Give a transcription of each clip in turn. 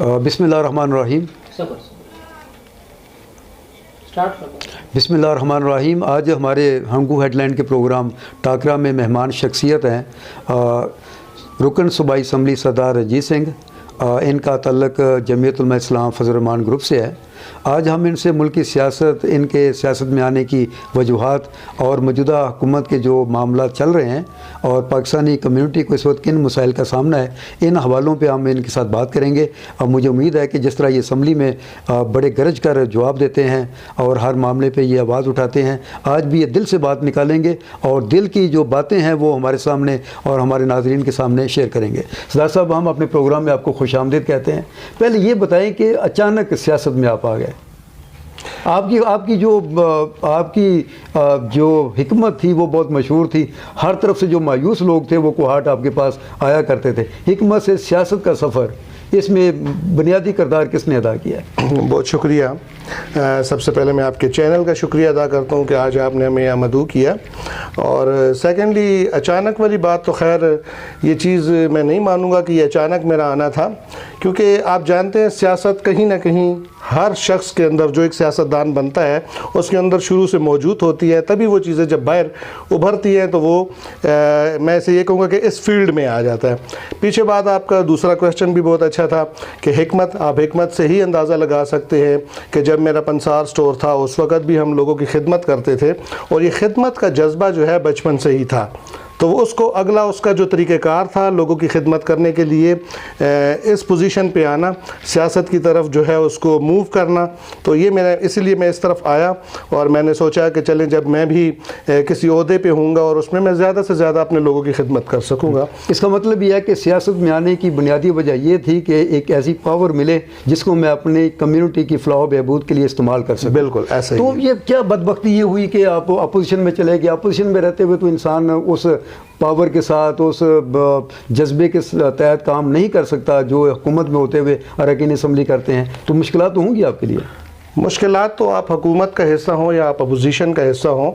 बिस्मिल्लाहिर्रहमानिर्रहीम। बिस्मिल्लाहिर्रहमानिर्रहीम। आज हमारे हंगू हेडलाइन के प्रोग्राम टाकरा में मेहमान शख्सियत हैं रुकन सूबाई असम्बली सरदार रंजीत सिंह। इनका तल्लक जमीयत उलमा इस्लाम फजल रहमान ग्रुप से है। आज हम इनसे मुल्क की सियासत, इनके सियासत में आने की वजूहात और मौजूदा हुकूमत के जो मामला चल रहे हैं और पाकिस्तानी कम्यूनिटी को इस वक्त किन मसाइल का सामना है, इन हवालों पे हम इनके साथ बात करेंगे। और मुझे उम्मीद है कि जिस तरह ये असम्बली में बड़े गरज कर जवाब देते हैं और हर मामले पे ये आवाज़ उठाते हैं, आज भी ये दिल से बात निकालेंगे और दिल की जो बातें हैं वो हमारे सामने और हमारे नाज़रीन के सामने शेयर करेंगे। सरदार साहब, हम अपने प्रोग्राम में आपको खुशामदीद कहते हैं। पहले ये बताएं कि अचानक सियासत में आप आ गए, आपकी जो हिकमत थी वो बहुत मशहूर थी। हर तरफ से जो मायूस लोग थे वो कोहाट आपके पास आया करते थे। हिकमत से सियासत का सफ़र, इसमें बुनियादी किरदार किसने अदा किया? बहुत शुक्रिया। सबसे पहले मैं आपके चैनल का शुक्रिया अदा करता हूँ कि आज आपने हमें यहाँ मदऊ किया। और सेकेंडली, अचानक वाली बात तो खैर ये चीज़ मैं नहीं मानूंगा कि ये अचानक मेरा आना था, क्योंकि आप जानते हैं सियासत कहीं ना कहीं हर शख्स के अंदर, जो एक सियासतदान बनता है उसके अंदर शुरू से मौजूद होती है। तभी वो चीज़ें जब बाहर उभरती हैं तो वो मैं इसे ये कहूँगा कि इस फील्ड में आ जाता है। पीछे बाद आपका दूसरा क्वेश्चन भी बहुत अच्छा था कि हिकमत, आप हिकमत से ही अंदाज़ा लगा सकते हैं कि जब मेरा पंसार स्टोर था उस वक़्त भी हम लोगों की खिदमत करते थे और ये खिदमत का जज्बा जो है बचपन से ही था। तो उसको अगला उसका जो तरीक़ेकार था लोगों की खिदमत करने के लिए, इस पोजीशन पे आना, सियासत की तरफ जो है उसको मूव करना, तो ये मेरा, इसीलिए मैं इस तरफ आया और मैंने सोचा कि चलें जब मैं भी किसी ओहदे पे हूँगा और उसमें मैं ज़्यादा से ज़्यादा अपने लोगों की खिदमत कर सकूँगा। इसका मतलब यह है कि सियासत में आने की बुनियादी वजह यह थी कि एक ऐसी पावर मिले जिसको मैं अपनी कम्यूनिटी की फलाह बहबूद के लिए इस्तेमाल कर सकूँ। बिल्कुल ऐसे ही। तो ये क्या बदबख्ती ये हुई कि आप अपोजिशन में चले गए? अपोजिशन में रहते हुए तो इंसान उस पावर के साथ, उस जज्बे के तहत काम नहीं कर सकता जो हुकूमत में होते हुए अरकान असम्बली करते हैं। तो मुश्किलात तो होंगी आपके लिए। मुश्किलात तो आप हुकूमत का हिस्सा हों या आप अपोजिशन का हिस्सा हों,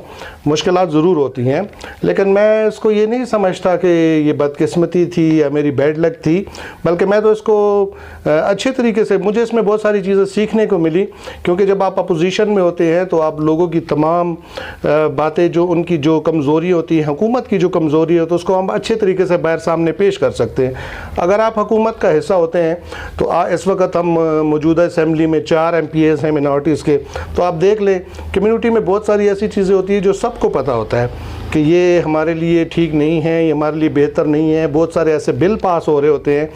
मुश्किलात ज़रूर होती हैं, लेकिन मैं इसको ये नहीं समझता कि ये बदकिस्मती थी या मेरी बैड लक थी, बल्कि मैं तो इसको अच्छे तरीके से, मुझे इसमें बहुत सारी चीज़ें सीखने को मिली। क्योंकि जब आप अपोजिशन में होते हैं तो आप लोगों की तमाम बातें, जो उनकी जो कमज़ोरी होती है, हुकूमत की जो कमज़ोरी है, तो उसको हम अच्छे तरीके से बाहर सामने पेश कर सकते हैं। अगर आप हुकूमत का हिस्सा होते हैं तो इस वक्त हम मौजूदा असम्बली में 4 MPs हैं मिनॉरिटीज़ के, तो आप देख लें कम्युनिटी में बहुत सारी ऐसी चीज़ें होती हैं जो सबको पता होता है कि ये हमारे लिए ठीक नहीं है, ये हमारे लिए बेहतर नहीं है। बहुत सारे ऐसे बिल पास हो रहे होते हैं,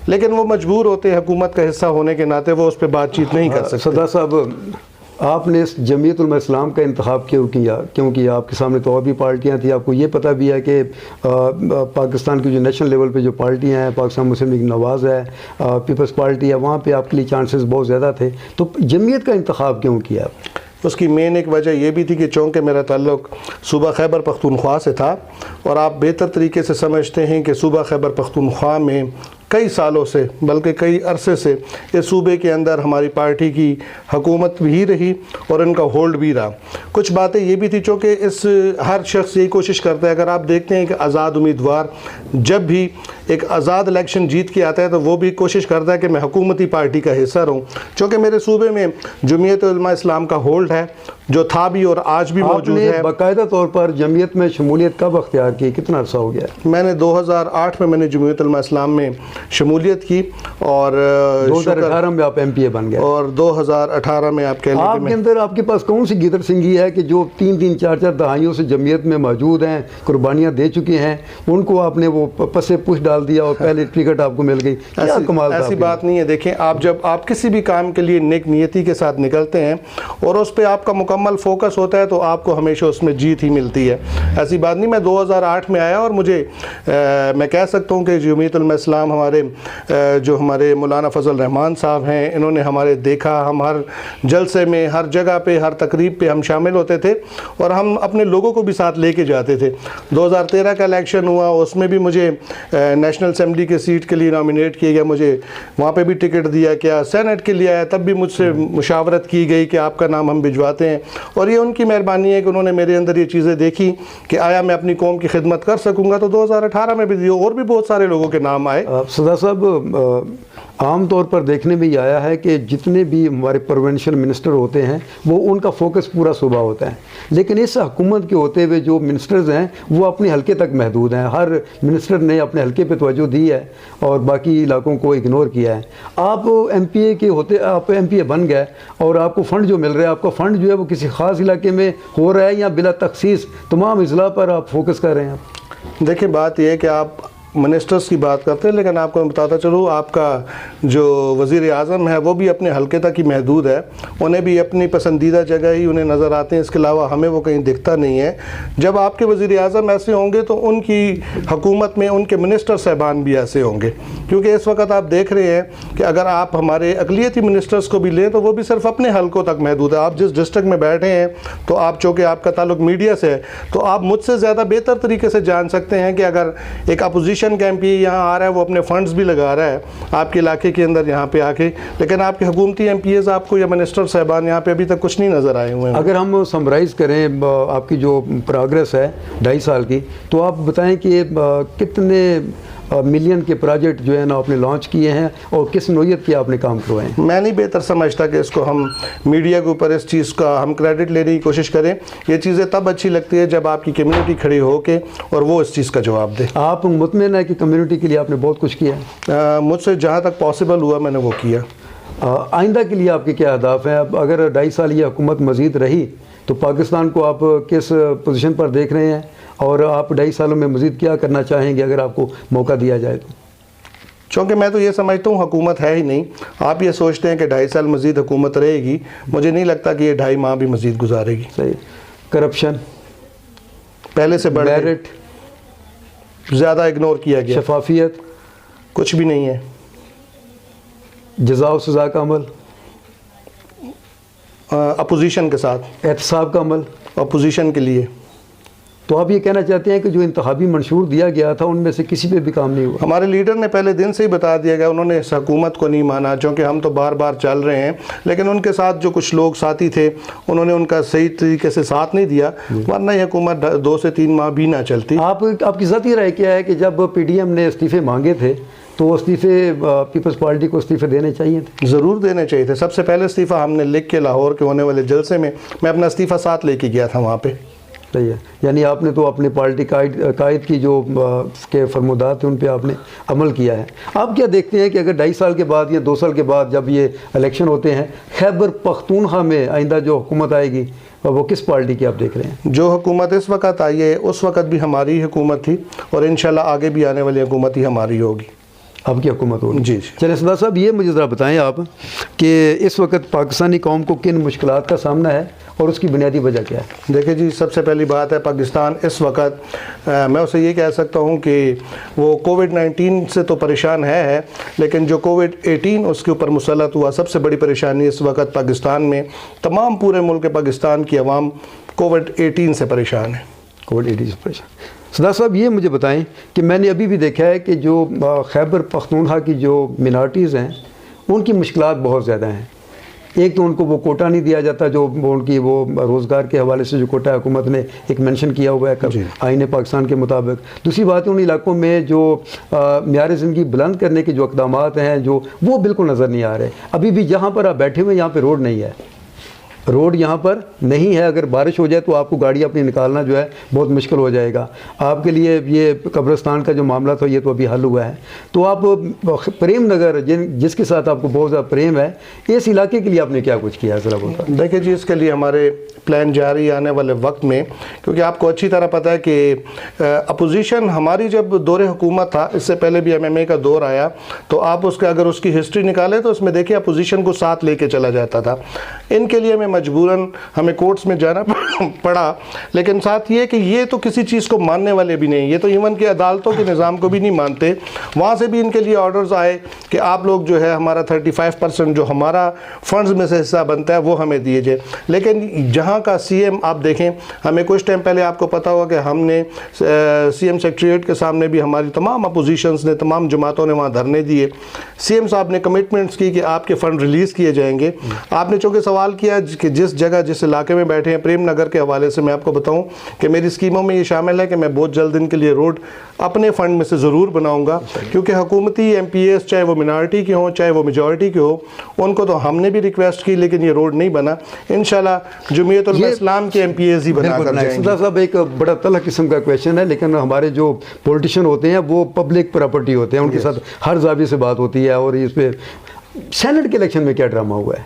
लेकिन वो मजबूर होते हैं हुकूमत का हिस्सा होने के नाते वो उस पर बातचीत नहीं कर सकते। सरदार साहब, आपने इस जमीयत उलमा इस्लाम का इंतखाब क्यों किया? क्योंकि आपके सामने तो और भी पार्टियां थी। आपको ये पता भी है कि पाकिस्तान की जो नेशनल लेवल पे जो पार्टियां हैं, पाकिस्तान मुस्लिम लीग नवाज़ है, पीपल्स पार्टी है, वहाँ पे आपके लिए चांसेस बहुत ज़्यादा थे। तो जमीयत का इंतखाब क्यों किया? उसकी मेन एक वजह यह भी थी कि चूँकि मेरा ताल्लुक़ सूबा खैबर पख्तूनख्वा से था और आप बेहतर तरीके से समझते हैं कि सूबा खैबर पख्तूनख्वा में कई सालों से, बल्कि कई अरसे से इस सूबे के अंदर हमारी पार्टी की हुकूमत भी रही और इनका होल्ड भी रहा। कुछ बातें ये भी थी चूँकि इस हर शख्स यही कोशिश करता है, अगर आप देखते हैं कि आज़ाद उम्मीदवार जब भी एक आज़ाद इलेक्शन जीत के आता है तो वो भी कोशिश करता है कि मैं हुकूमती पार्टी का हिस्सा रहूँ। चूँकि मेरे सूबे में जमीयत उलमा इस्लाम का होल्ड है, जो था भी और आज भी मौजूद है। बाकायदा तौर पर जमीयत में शमूलियत कब अख्तियार की, कितना अर्सा हो गया? मैंने 2008 में मैंने जमीयत उलमा इस्लाम में शमूलियत की और 2018 में आप MPA बन गए और 2018 में आप कह लें आपके अंदर आपके पास कौन सी गिदर सिंगी है कि जो 3-3, 4-4 दहाइयों से जमीयत में मौजूद हैं, कुर्बानियाँ दे चुके हैं, उनको आपने वो पसे पुश डाल दिया और पहले टिकट आपको मिल गई? क्या कमाल? ऐसी बात नहीं है। देखें, आप जब आप किसी भी काम के लिए नेक नियति के साथ निकलते हैं और उस पर आपका मुकम्मल फोकस होता है तो आपको हमेशा उसमें जीत ही मिलती है। ऐसी बात नहीं। मैं 2008 में आया और मुझे मैं कह सकता हूँ कि जमीयत उलमा इस्लाम, जो हमारे मौलाना फजल रहमान साहब हैं, इन्होंने हमारे देखा, हम हर जलसे में, हर जगह पे, हर तकरीब पे हम शामिल होते थे और हम अपने लोगों को भी साथ लेके जाते थे। 2013 का इलेक्शन हुआ, उसमें भी मुझे नेशनल असम्बली के सीट के लिए नॉमिनेट किया गया, मुझे वहाँ पे भी टिकट दिया गया। सेनेट के लिए आया तब भी मुझसे मुशावरत की गई कि आपका नाम हम भिजवाते हैं और ये उनकी मेहरबानी है कि उन्होंने मेरे अंदर ये चीज़ें देखी कि आया मैं अपनी कौम की खिदमत कर सकूँगा। तो 2018 में भी और भी बहुत सारे लोगों के नाम आए। सदा साहब, आम तौर पर देखने में ये आया है कि जितने भी हमारे प्रोविंशियल मिनिस्टर होते हैं वो उनका फोकस पूरा सूबा होता है, लेकिन इस हुकूमत के होते हुए जो मिनिस्टर्स हैं वो अपने हलके तक महदूद हैं। हर मिनिस्टर ने अपने हलके पे तवज्जो दी है और बाकी इलाकों को इग्नोर किया है। आप MPA के होते, आप MPA बन गए और आपको फ़ंड जो मिल रहा है, आपका फ़ंड जो है वो किसी ख़ास इलाके में हो रहा है या बिला तखसीस तमाम अज़ला पर आप फोकस कर रहे हैं? देखिए, बात यह है कि आप मिनिस्टर्स की बात करते हैं, लेकिन आपको मैं बताता चलूँ, आपका जो वज़ीर आज़म है वो भी अपने हलके तक ही महदूद है। उन्हें भी अपनी पसंदीदा जगह ही उन्हें नज़र आते हैं, इसके अलावा हमें वो कहीं दिखता नहीं है। जब आपके वज़ीर आज़म ऐसे होंगे तो उनकी हुकूमत में उनके मिनिस्टर साहबान भी ऐसे होंगे, क्योंकि इस वक्त आप देख रहे हैं कि अगर आप हमारे अक़लियती मिनिस्टर्स को भी लें तो वो भी सिर्फ अपने हलकों तक महदूद है। आप जिस डिस्ट्रिक्ट में बैठे हैं, तो आप चूँकि आपका ताल्लुक मीडिया से है, तो आप मुझसे ज़्यादा बेहतर तरीके से जान सकते हैं कि अगर एक अपोजिशन का MP यहाँ आ रहा है, वो अपने फंड्स भी लगा रहा है आपके इलाके के अंदर यहाँ पे आके, लेकिन आपके हुकूमती MPs आपको या मिनिस्टर साहबान यहाँ पे अभी तक कुछ नहीं नज़र आए हुए हैं। अगर हम समराइज़ करें आपकी जो प्रोग्रेस है 2.5 साल की, तो आप बताएं कि कितने मिलियन के प्रोजेक्ट जो है ना आपने लॉन्च किए हैं और किस नोयत के आपने काम करवाए हैं? मैं नहीं बेहतर समझता कि इसको हम मीडिया के ऊपर इस चीज़ का हम क्रेडिट लेने की कोशिश करें। ये चीज़ें तब अच्छी लगती है जब आपकी कम्युनिटी खड़ी हो के और वो इस चीज़ का जवाब दे। आप मुतमईन है कि कम्युनिटी के लिए आपने बहुत कुछ किया है? मुझसे जहाँ तक पॉसिबल हुआ मैंने वो किया। आइंदा के लिए आपके क्या अहदाफ हैं? अब अगर 2.5 साल ये हुकूमत मज़ीद रही तो पाकिस्तान को आप किस पोजीशन पर देख रहे हैं और आप 2.5 सालों में मज़ीद क्या करना चाहेंगे अगर आपको मौका दिया जाए तो? चूँकि मैं तो ये समझता हूँ हुकूमत है ही नहीं। आप ये सोचते हैं कि 2.5 साल मज़ीद हुकूमत रहेगी, मुझे नहीं लगता कि ये 2.5 माह भी मज़ीद गुजारेगी। सही। करप्शन पहले से बढ़ मेरिट ज़्यादा इग्नोर किया गया। शफाफियत कुछ भी नहीं है। जज़ा और सज़ा का अमल, अपोजिशन के साथ एहतसाब का अमल अपोजिशन के लिए। तो आप ये कहना चाहते हैं कि जो इंतखाबी मंशूर दिया गया था उनमें से किसी पे भी काम नहीं हुआ? हमारे लीडर ने पहले दिन से ही बता दिया गया, उन्होंने इस हुकूमत को नहीं माना, क्योंकि हम तो बार बार चल रहे हैं, लेकिन उनके साथ जो कुछ लोग साथी थे उन्होंने उनका सही तरीके से साथ नहीं दिया, वरना ये हुकूमत 2 से 3 माह भी ना चलती। आपकी ज़ाती राय क्या है कि जब PDM ने इस्तीफ़े मांगे थे तो इस्तीफ़े पीपल्स पार्टी को इस्तीफ़े देने चाहिए थे? ज़रूर देने चाहिए थे। सबसे पहले इस्तीफ़ा हमने लिख के लाहौर के होने वाले जलसे में मैं अपना इस्तीफ़ा साथ लेके गया था वहाँ पे। सही है, यानी आपने तो अपने पार्टी कायद की जो के फरमादात थे उन पे आपने अमल किया है। आप क्या देखते हैं कि अगर 2.5 साल के बाद या 2 साल के बाद जब ये इलेक्शन होते हैं, खैबर पख्तूनख्वा में आइंदा जो हुकूमत आएगी वो किस पार्टी की आप देख रहे हैं? जो हुकूमत इस वक्त आई है उस वक्त भी हमारी हुकूमत थी और इंशाल्लाह आगे भी आने वाली हुकूमत ही हमारी होगी। आपकी हुकूमत होगी? जी। चलिए सरदार साहब, ये मुझे ज़रा बताएं आप कि इस वक्त पाकिस्तानी कौम को किन मुश्किलात का सामना है और उसकी बुनियादी वजह क्या है? देखिए जी, सबसे पहली बात है पाकिस्तान इस वक्त मैं उसे ये कह सकता हूँ कि वो कोविड-19 से तो परेशान है, लेकिन जो कोविड-18 उसके ऊपर मुसल्लत हुआ, सबसे बड़ी परेशानी इस वक्त पाकिस्तान में तमाम पूरे मुल्क पाकिस्तान की आवाम कोविड-18 से परेशान है। कोविड-18 से परेशान। सरदार साहब, ये मुझे बताएं कि मैंने अभी भी देखा है कि जो खैबर पख्तूनख्वा की जो मिनॉरिटीज़ हैं उनकी मुश्किलात बहुत ज़्यादा हैं। एक तो उनको वो कोटा नहीं दिया जाता जो उनकी वो रोज़गार के हवाले से जो कोटा हुकूमत ने एक मेंशन किया हुआ है आईन पाकिस्तान के मुताबिक। दूसरी बात है, उन इलाकों में जो म्यार ज़िंदगी बुलंद करने के जो इक़दामात हैं जो वो बिल्कुल नज़र नहीं आ रहे। अभी भी जहाँ पर आप बैठे हुए यहाँ पर रोड नहीं है, रोड यहाँ पर नहीं है। अगर बारिश हो जाए तो आपको गाड़ी अपनी निकालना जो है बहुत मुश्किल हो जाएगा। आपके लिए ये कब्रिस्तान का जो मामला था ये तो अभी हल हुआ है। तो आप प्रेम नगर जिसके साथ आपको बहुत ज़्यादा प्रेम है, इस इलाके के लिए आपने क्या कुछ किया है ज़रा बताएं? देखिए जी, इसके लिए हमारे प्लान जारी आने वाले वक्त में, क्योंकि आपको अच्छी तरह पता है कि अपोजिशन हमारी जब दौरे हुकूमत था, इससे पहले भी MMA का दौर आया, तो आप उसका अगर उसकी हिस्ट्री निकालें तो उसमें देखिए अपोजिशन को साथ लेके चला जाता था। इनके लिए मजबूरन हमें कोर्ट्स में जाना पड़ा, लेकिन साथ ये कि ये तो किसी चीज़ को मानने वाले भी नहीं, ये तो इवन के अदालतों के निज़ाम को भी नहीं मानते। वहाँ से भी इनके लिए ऑर्डर्स आए कि आप लोग जो है हमारा 35% जो हमारा फंड्स में से हिस्सा बनता है वो हमें दीजिए। लेकिन जहाँ का CM आप देखें, हमें कुछ टाइम पहले आपको पता होगा कि हमने CM सेक्रेटरीट के सामने भी हमारी तमाम अपोजिशंस ने, तमाम जमातों ने वहाँ धरने दिए। CM साहब ने कमिटमेंट्स की कि आपके फ़ंड रिलीज़ किए जाएंगे। आपने चूँकि सवाल किया कि जिस जगह जिस इलाके में बैठे हैं, प्रेम नगर के हवाले से मैं आपको बताऊं कि मेरी स्कीमों में ये शामिल है कि मैं बहुत जल्द इनके लिए रोड अपने फ़ंड में से ज़रूर बनाऊंगा, क्योंकि हुकूमती MPs चाहे वो मिनॉरिटी के हों चाहे वो मेजॉरिटी के हो, उनको तो हमने भी रिक्वेस्ट की लेकिन ये रोड नहीं बना। इंशाल्लाह जमीयत उलमा इस्लाम के MPs ही बना कर जाएंगे। सरदार साहब, एक बड़ा तलख किस्म का क्वेश्चन है, लेकिन हमारे जो पॉलिटिशियन होते हैं वो पब्लिक प्रॉपर्टी होते हैं, उनके साथ हर जाविये से बात होती है। और इस पे सेनेट के इलेक्शन में क्या ड्रामा हुआ है?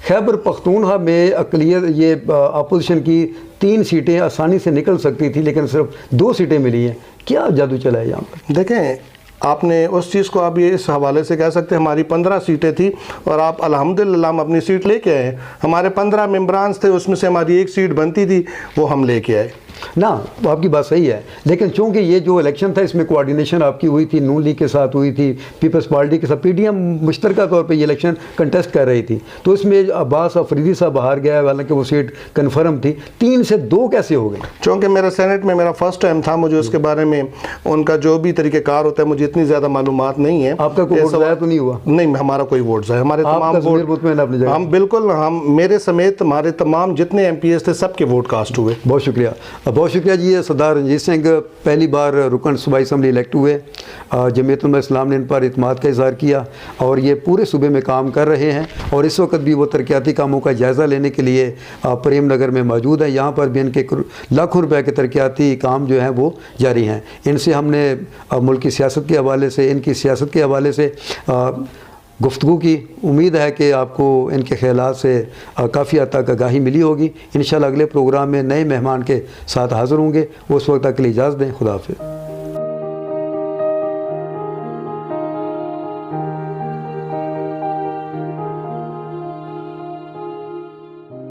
खैबर पख्तूनख्वा में अक़लियत ये अपोजिशन की 3 सीटें आसानी से निकल सकती थी, लेकिन सिर्फ 2 सीटें मिली हैं। क्या जादू चला है यहाँ पर? देखें, आपने उस चीज़ को आप ये इस हवाले से कह सकते हैं हमारी 15 सीटें थी और आप अल्हम्दुलिल्लाह हम अपनी सीट लेके आए। हमारे 15 मेंबरान थे, उसमें से हमारी 1 सीट बनती थी, वो हम लेके आए ना। तो आपकी बात सही है, लेकिन चूंकि ये जो इलेक्शन था इसमें कोऑर्डिनेशन आपकी हुई थी, नून लीग के साथ हुई थी, पीपल्स पार्टी के साथ, PDM मुश्तरका तौर पे ये इलेक्शन कंटेस्ट कर रही थी, तो इसमें अब्बास अफरीदी साहब बाहर गया, हालांकि वो सीट कन्फर्म थी। 3 से 2 कैसे हो गए? चूँकि मेरा सेनेट में मेरा फर्स्ट टाइम था, मुझे उसके बारे में उनका जो भी तरीक़ेकार होता है मुझे इतनी ज़्यादा मालूमात नहीं है। आपका कोई वोट ज़ाया तो नहीं हुआ? नहीं, हमारा कोई वोट ज़ाया, हमारे तमाम वोट हम बिल्कुल, हम मेरे समेत हमारे तमाम जितने MPs थे सबके वोट कास्ट हुए। बहुत शुक्रिया, बहुत शुक्रिया जी। सरदार रंजीत सिंह पहली बार रुकन सूबाई असम्बली इलेक्ट हुए। जमीयत उलमा इस्लाम ने इन पर इत्मीद का इज़हार किया और ये पूरे सूबे में काम कर रहे हैं, और इस वक्त भी वो तरक्याती कामों का जायज़ा लेने के लिए प्रेम नगर में मौजूद है। यहाँ पर भी इनके लाखों रुपए के तरक्याती काम जो हैं वो जारी हैं। इनसे हमने मुल्क की सियासत के हवाले से, इनकी सियासत के हवाले से गुफ्तगू की। उम्मीद है कि आपको इनके ख़यालात से काफ़ी हद तक आगाही मिली होगी। इंशाल्लाह अगले प्रोग्राम में नए मेहमान के साथ हाज़िर होंगे। उस वक्त तक के लिए इजाज़त दें। खुदा हाफ़िज़।